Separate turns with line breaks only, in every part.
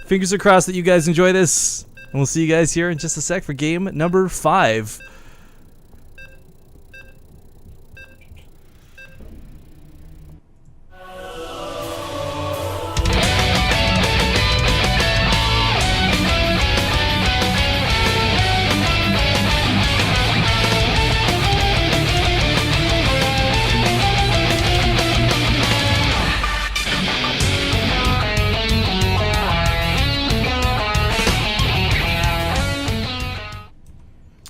Fingers are crossed that you guys enjoy this. And we'll see you guys here in just a sec for game number 5.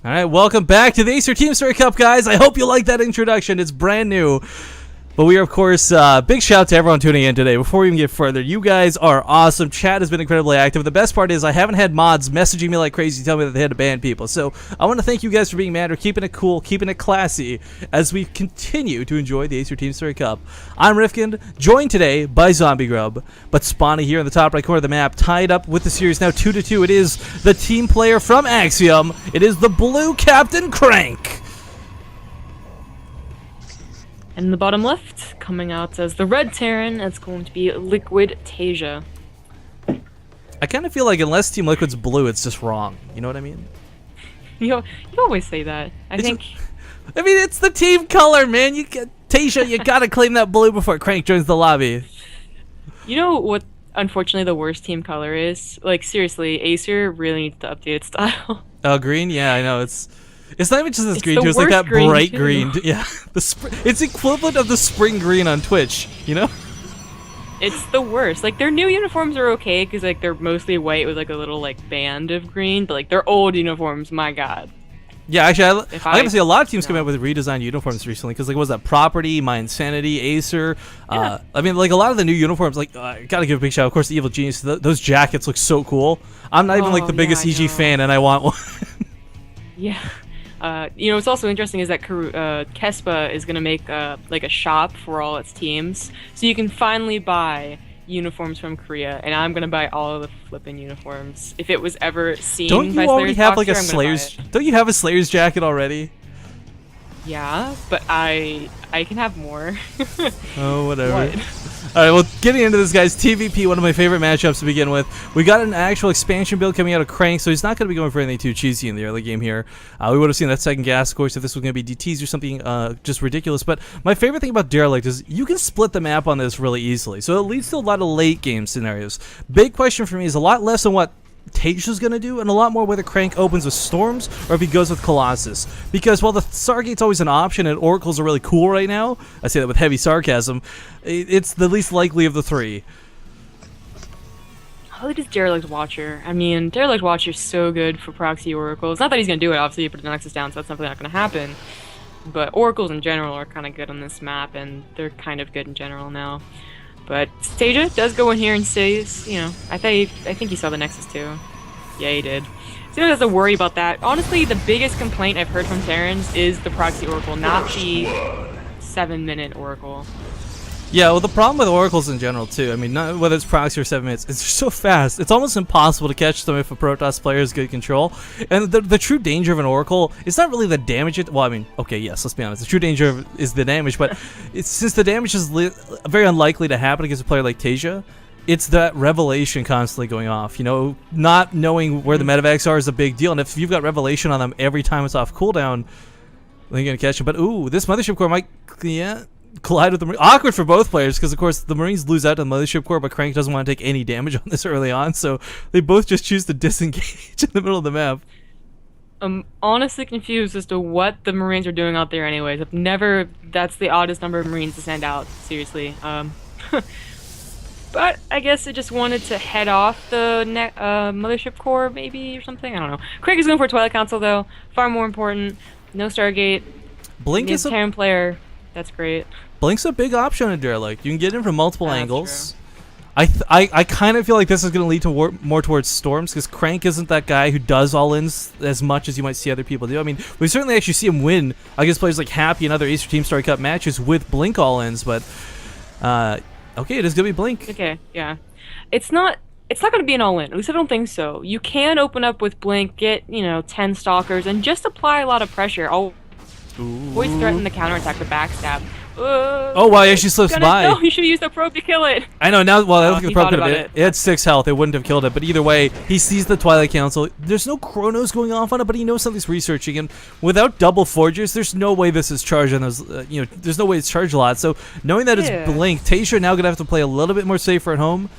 Alright, welcome back to the Acer Team Story Cup, guys. I hope you like that introduction. It's brand new. But we are, of course, big shout out to everyone tuning in today. Before we even get further, you guys are awesome. Chat has been incredibly active. The best part is I haven't had mods messaging me like crazy telling me that they had to ban people. So I want to thank you guys for being mad or keeping it cool, keeping it classy as we continue to enjoy the Acer Team Story Cup. I'm Rifkin, joined today by Zombie Grub, but Spawny here in the top right corner of the map, tied up with the series now 2-2. It is the team player from Axiom. It is the blue Captain Crank.
And in the bottom left, coming out as the red Terran, it's going to be Liquid Taeja.
I kind of feel like unless Team Liquid's blue, it's just wrong. You know what I mean?
You always say that. I mean,
it's the team color, man. Taeja, you gotta claim that blue before Crank joins the lobby.
You know what, unfortunately, the worst team color is? Like, seriously, Acer really needs to update its style.
Oh, green? Yeah, I know. It's not even just this green, too. It's like that bright green. Yeah, it's equivalent of the spring green on Twitch, you know?
It's the worst. Like, their new uniforms are okay, because, like, they're mostly white with, like, a little, like, band of green. But, like, their old uniforms, my god.
Yeah, actually, I gotta say, a lot of teams come out with redesigned uniforms recently, because, like, what was that? Property, My Insanity, Acer.
Yeah.
I mean, like, a lot of the new uniforms, like, I gotta give a big shout out. Of course, the Evil Genius. Those jackets look so cool. I'm not even, like, the biggest EG fan, and I want one.
Yeah. You know, what's also interesting is that Kespa is going to make like a shop for all its teams, so you can finally buy uniforms from Korea, and I'm going to buy all of the flippin' uniforms. If it was ever seen by Slayer's
Don't you already have like a
Boxer,
Slayer's? Don't you have a Slayer's jacket already?
Yeah, but I can have more.
Oh, whatever.
What?
Alright, well, getting into this, guys, TVP, one of my favorite matchups to begin with. We got an actual expansion build coming out of Crank, so he's not going to be going for anything too cheesy in the early game here. We would have seen that second gas, of course, if this was going to be DTs or something just ridiculous. But my favorite thing about Derelict is you can split the map on this really easily, so it leads to a lot of late game scenarios. Big question for me is a lot less on what Taeja's gonna do, and a lot more whether Crank opens with Storms or if he goes with Colossus. Because while the Stargate's always an option and Oracles are really cool right now, I say that with heavy sarcasm, it's the least likely of the three.
How good is Derelict Watcher? I mean, Derelict Watcher's so good for proxy Oracles. Not that he's gonna do it, obviously, but the Nexus down, so that's definitely not gonna happen. But Oracles in general are kind of good on this map, and they're kind of good in general now. But Taeja does go in here and says, you know, I think he saw the Nexus too. Yeah, he did. So he doesn't have to worry about that. Honestly, the biggest complaint I've heard from Terrans is the proxy Oracle, not the 7-minute Oracle.
Yeah, well, the problem with Oracles in general, too, I mean, not whether it's proxy or 7 minutes, it's so fast. It's almost impossible to catch them if a Protoss player has good control. And the true danger of an Oracle is not really the damage well, I mean, okay, yes, let's be honest. The true danger is the damage, but since the damage is very unlikely to happen against a player like Taeja, it's that revelation constantly going off. You know, not knowing where the medevacs are is a big deal. And if you've got revelation on them every time it's off cooldown, then you're going to catch them. But, ooh, this Mothership Core might, yeah, collide with the Marines. Awkward for both players because, of course, the Marines lose out to the Mothership Core, but Crank doesn't want to take any damage on this early on, so they both just choose to disengage in the middle of the map.
I'm honestly confused as to what the Marines are doing out there anyways. I've never... That's the oddest number of Marines to send out, seriously. But I guess it just wanted to head off the Mothership Core, maybe, or something? I don't know. Craig is going for a Twilight Council, though. Far more important. No Stargate.
Blink is a
Terran player. That's great.
Blink's a big option in Derelict. You can get in from multiple angles. I kind of feel like this is going to lead to more towards Storms, because Crank isn't that guy who does all-ins as much as you might see other people do. I mean, we certainly actually see him win against players like Happy and other Acer Team Story Cup matches with Blink all-ins, but okay, it is going to be Blink.
Okay, yeah. It's not going to be an all-in. At least I don't think so. You can open up with Blink, get, 10 Stalkers, and just apply a lot of pressure. Always threaten the counterattack, the backstab.
Oh wow, he actually slips by.
No, he should have used the probe to kill it.
I know now. Well, I don't think the probe could have
it.
It had 6 health. It wouldn't have killed it. But either way, he sees the Twilight Council. There's no chronos going off on it, but he knows something's researching. And without double forgers, there's no way this is charged on those. There's no way it's charged a lot. So knowing that it's Blink, Taeja now gonna have to play a little bit more safer at home.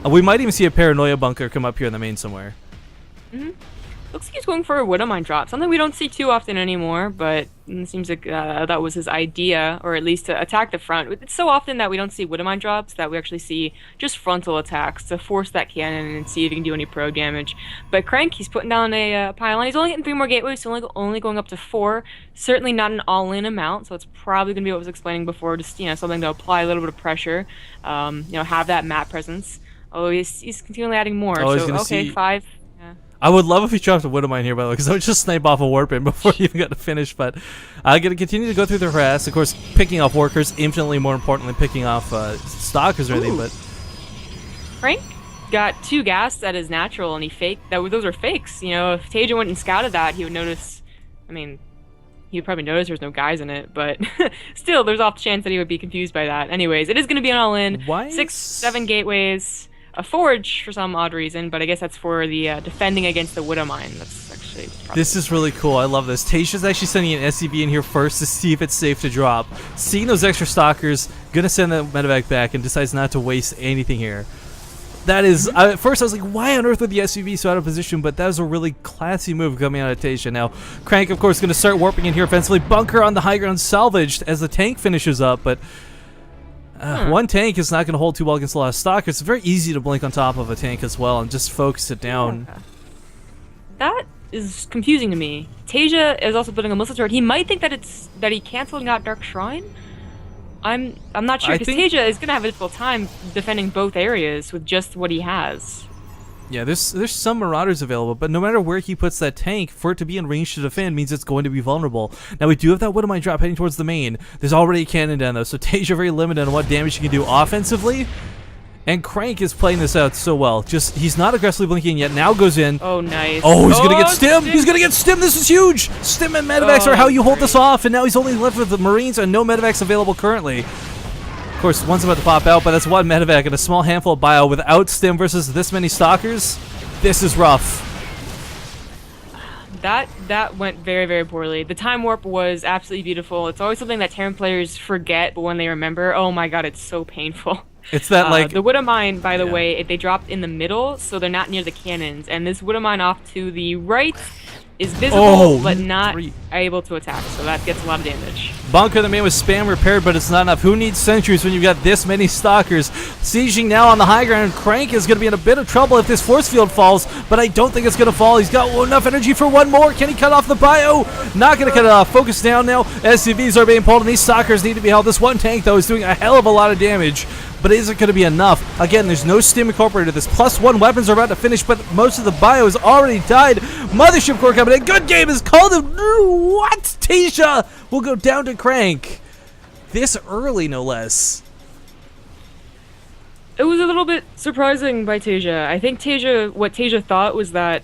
We might even see a Paranoia bunker come up here in the main somewhere.
Looks like he's going for a Widowmine drop, something we don't see too often anymore, but it seems like that was his idea, or at least to attack the front. It's so often that we don't see Widowmine drops that we actually see just frontal attacks to force that cannon and see if he can do any pro damage. But Crank, he's putting down a pylon. He's only getting 3 more gateways, so only going up to 4. Certainly not an all-in amount, so it's probably going to be what I was explaining before, just something to apply a little bit of pressure, have that map presence. Oh, he's continually adding more.
Oh,
so okay, 5.
I would love if he dropped a Widowmine here, by the way, because I would just snipe off a Warpin before he even got to finish. But I'm going to continue to go through the harass. Of course, picking off workers, infinitely more important than picking off stalkers or anything. But
Frank got 2 gas at his natural, and he faked. Those are fakes. If Taeja went and scouted that, he would notice. I mean, he would probably notice there's no guys in it, but still, there's off the chance that he would be confused by that. Anyways, it is going to be an all-in. 6, 7 gateways. A forge for some odd reason, but I guess that's for the defending against the Widowmine. That's actually
this is really cool. I love this. Tasha's actually sending an SCV in here first to see if it's safe to drop. Seeing those extra stalkers, gonna send the medevac back and decides not to waste anything here. That is, at first I was like, why on earth would the SUV so out of position? But that was a really classy move coming out of Taeja. Now, Crank, of course, going to start warping in here offensively. Bunker on the high ground salvaged as the tank finishes up, but one tank is not going to hold too well against a lot of stalkers. It's very easy to blink on top of a tank as well and just focus it down.
That is confusing to me. Taeja is also building a missile turret. He might think that he canceled and got Dark Shrine. I'm not sure, because Taeja is going to have a difficult time defending both areas with just what he has.
Yeah, there's some Marauders available, but no matter where he puts that tank, for it to be in range to defend means it's going to be vulnerable. Now, we do have that Widowmine drop heading towards the main. There's already a cannon down, though, so Taeja very limited on what damage he can do offensively. And Crank is playing this out so well. Just, he's not aggressively blinking yet. Now goes in.
Oh, nice.
Oh, he's going to get stimmed. He's going to get stimmed. This is huge. Stim and medevacs are how you hold this off, and now he's only left with the Marines and no medevacs available currently. Of course, one's about to pop out, but that's one medevac and a small handful of bio without stim versus this many stalkers. This is rough.
That went very, very poorly. The time warp was absolutely beautiful. It's always something that Terran players forget, but when they remember, oh my god, it's so painful.
It's that, like...
the Widowmine, by the way, they dropped in the middle, so they're not near the cannons. And this Widowmine off to the right is visible, but not able to attack, so that gets a lot of damage.
Bunker the main with spam repaired, but it's not enough. Who needs sentries when you've got this many stalkers? Sieging now on the high ground. Crank is going to be in a bit of trouble if this force field falls, but I don't think it's going to fall. He's got enough energy for one more. Can he cut off the bio? Not going to cut it off. Focus down now. SCVs are being pulled, and these stalkers need to be held. This one tank, though, is doing a hell of a lot of damage, but is it going to be enough? Again, there's no stim incorporated. This +1 weapons are about to finish, but most of the bio has already died. Mothership core coming in. Good game is called. What? Taeja will go down to Crank. This early, no less.
It was a little bit surprising by Taeja. I think what Taeja thought was that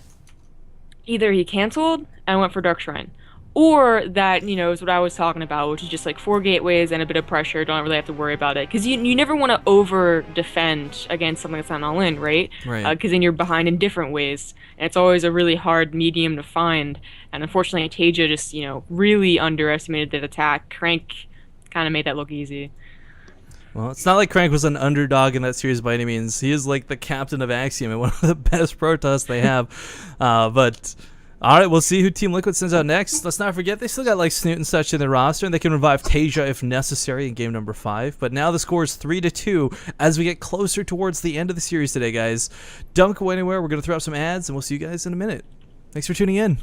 either he canceled and went for Dark Shrine, or that, is what I was talking about, which is just like 4 gateways and a bit of pressure. Don't really have to worry about it. Because you never want to over-defend against something that's not all-in, right?
Right.
Because then you're behind in different ways. And it's always a really hard medium to find. And unfortunately, Taeja just, really underestimated that attack. Crank kind of made that look easy.
Well, it's not like Crank was an underdog in that series by any means. He is like the captain of Axiom and one of the best Protoss they have. But... all right, we'll see who Team Liquid sends out next. Let's not forget, they still got like Snoot and such in their roster, and they can revive Taeja if necessary in game number 5. But now the score is 3-2 as we get closer towards the end of the series today, guys. Don't go anywhere. We're going to throw up some ads, and we'll see you guys in a minute. Thanks for tuning in.